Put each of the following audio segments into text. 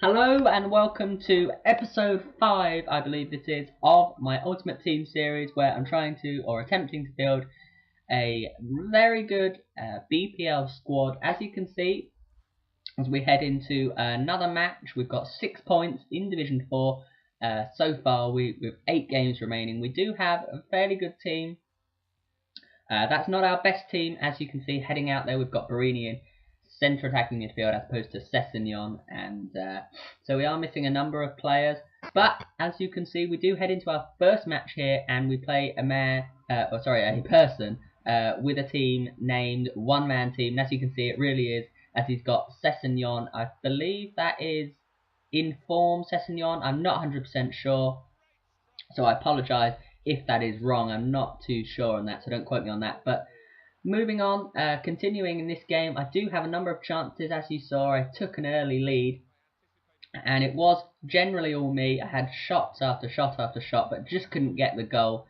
Hello and welcome to episode 5, I believe this is, of my Ultimate Team series where I'm trying to, or attempting to build a very good BPL squad. As you can see, as we head into another match, we've got 6 points in Division 4 so far, with 8 games remaining. We do have a fairly good team. That's not our best team, as you can see heading out there. We've got Barini in centre attacking midfield as opposed to Sessegnon, and so we are missing a number of players. But as you can see, we do head into our first match here, and we play a person with a team named One Man Team. And as you can see, it really is, as he's got Sessegnon. I believe that is in form Sessegnon. I'm not 100% sure, so I apologise if that is wrong. I'm not too sure on that, so don't quote me on that. But moving on, continuing in this game, I do have a number of chances. As you saw, I took an early lead, and it was generally all me. I had shots after shot after shot, but just couldn't get the goal.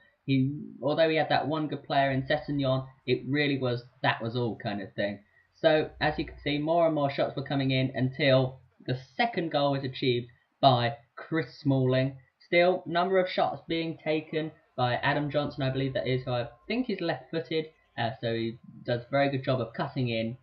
Although he had that one good player in Sessegnon, it really was that was all kind of thing. So as you can see, more and more shots were coming in until the second goal was achieved by Chris Smalling. Still, number of shots being taken by Adam Johnson, I believe that is, who I think is left-footed. So he does a very good job of cutting in.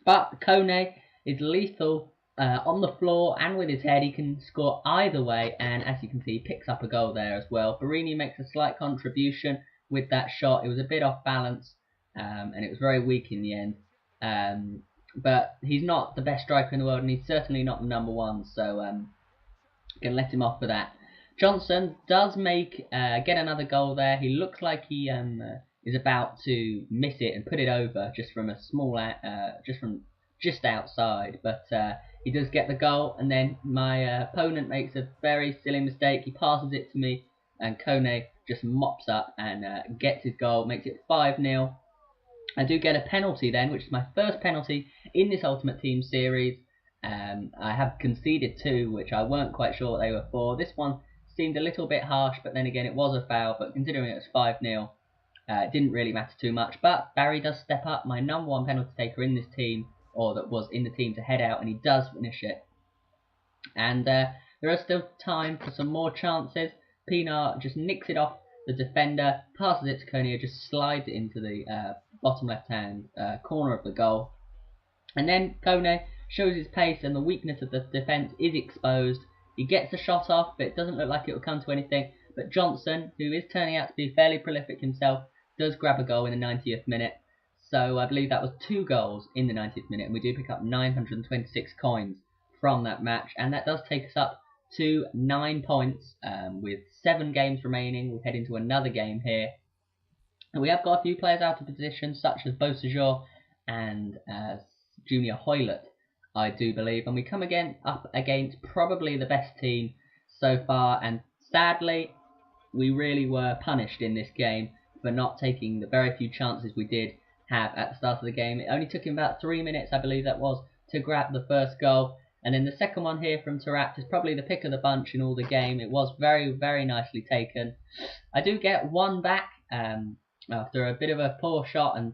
But Kone is lethal on the floor, and with his head he can score either way, and as you can see, he picks up a goal there as well. Barini makes a slight contribution with that shot. It was a bit off balance, and it was very weak in the end. But he's not the best striker in the world, and he's certainly not the number one, so can let him off for that. Johnson does get another goal there. He looks like he is about to miss it and put it over just from a small just outside, but he does get the goal, and then my opponent makes a very silly mistake. He passes it to me, and Kone just mops up and gets his goal, makes it 5-0. I do get a penalty then, which is my first penalty in this Ultimate Team series. I have conceded 2, which I weren't quite sure what they were for. This one seemed a little bit harsh, but then again it was a foul, but considering it was 5-0, it didn't really matter too much. But Barry does step up, my number 1 penalty taker in this team, or that was in the team, to head out, and he does finish it. And there is still time for some more chances. Pinar just nicks it off the defender, passes it to Konya, just slides it into the bottom left-hand corner of the goal. And then Kone shows his pace, and the weakness of the defence is exposed. He gets a shot off, but it doesn't look like it will come to anything. But Johnson, who is turning out to be fairly prolific himself, does grab a goal in the 90th minute. So I believe that was 2 goals in the 90th minute, and we do pick up 926 coins from that match. And that does take us up to 9 points with 7 games remaining. We'll head into another game here. And we have got a few players out of position, such as Beausejour and Junior Hoylett, I do believe. And we come again up against probably the best team so far, and sadly we really were punished in this game for not taking the very few chances we did have at the start of the game. It only took him about 3 minutes, I believe that was, to grab the first goal. And then the second one here from Tarat is probably the pick of the bunch in all the game. It was very, very nicely taken. I do get 1 back after a bit of a poor shot, and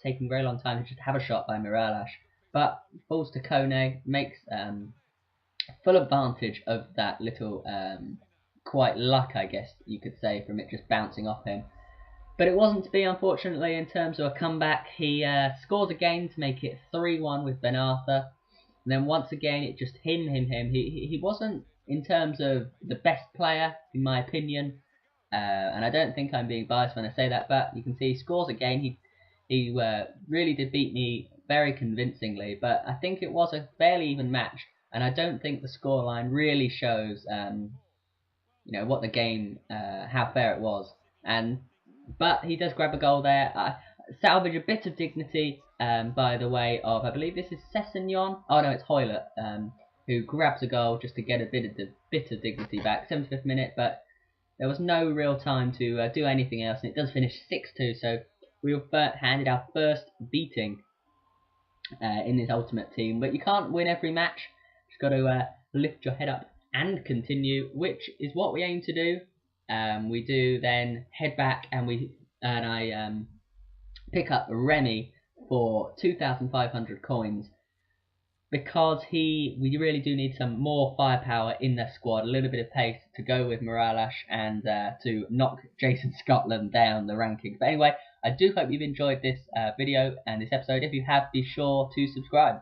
taking a very long time to just have a shot by Miralash. But falls to Kone, makes full advantage of that little quite luck, I guess you could say, from it just bouncing off him. But it wasn't to be, unfortunately, in terms of a comeback. He scores again to make it 3-1 with Ben Arthur. And then once again, it just him. He wasn't, in terms of the best player, in my opinion. And I don't think I'm being biased when I say that, but you can see he scores again. He really did beat me very convincingly, but I think it was a fairly even match, and I don't think the scoreline really shows what the game, how fair it was. But he does grab a goal there. Salvage a bit of dignity by the way of, I believe this is Sessegnon. Oh no, it's Hoylett who grabs a goal just to get a bit of dignity back. 75th minute, but there was no real time to do anything else, and it does finish 6-2. So we were handed our first beating in this Ultimate Team. But you can't win every match. Just got to lift your head up and continue, which is what we aim to do. We do then head back, and I pick up Remy for 2,500 coins. because we really do need some more firepower in the squad, a little bit of pace to go with Morales and to knock Jason Scotland down the rankings. But anyway, I do hope you've enjoyed this video and this episode. If you have, be sure to subscribe.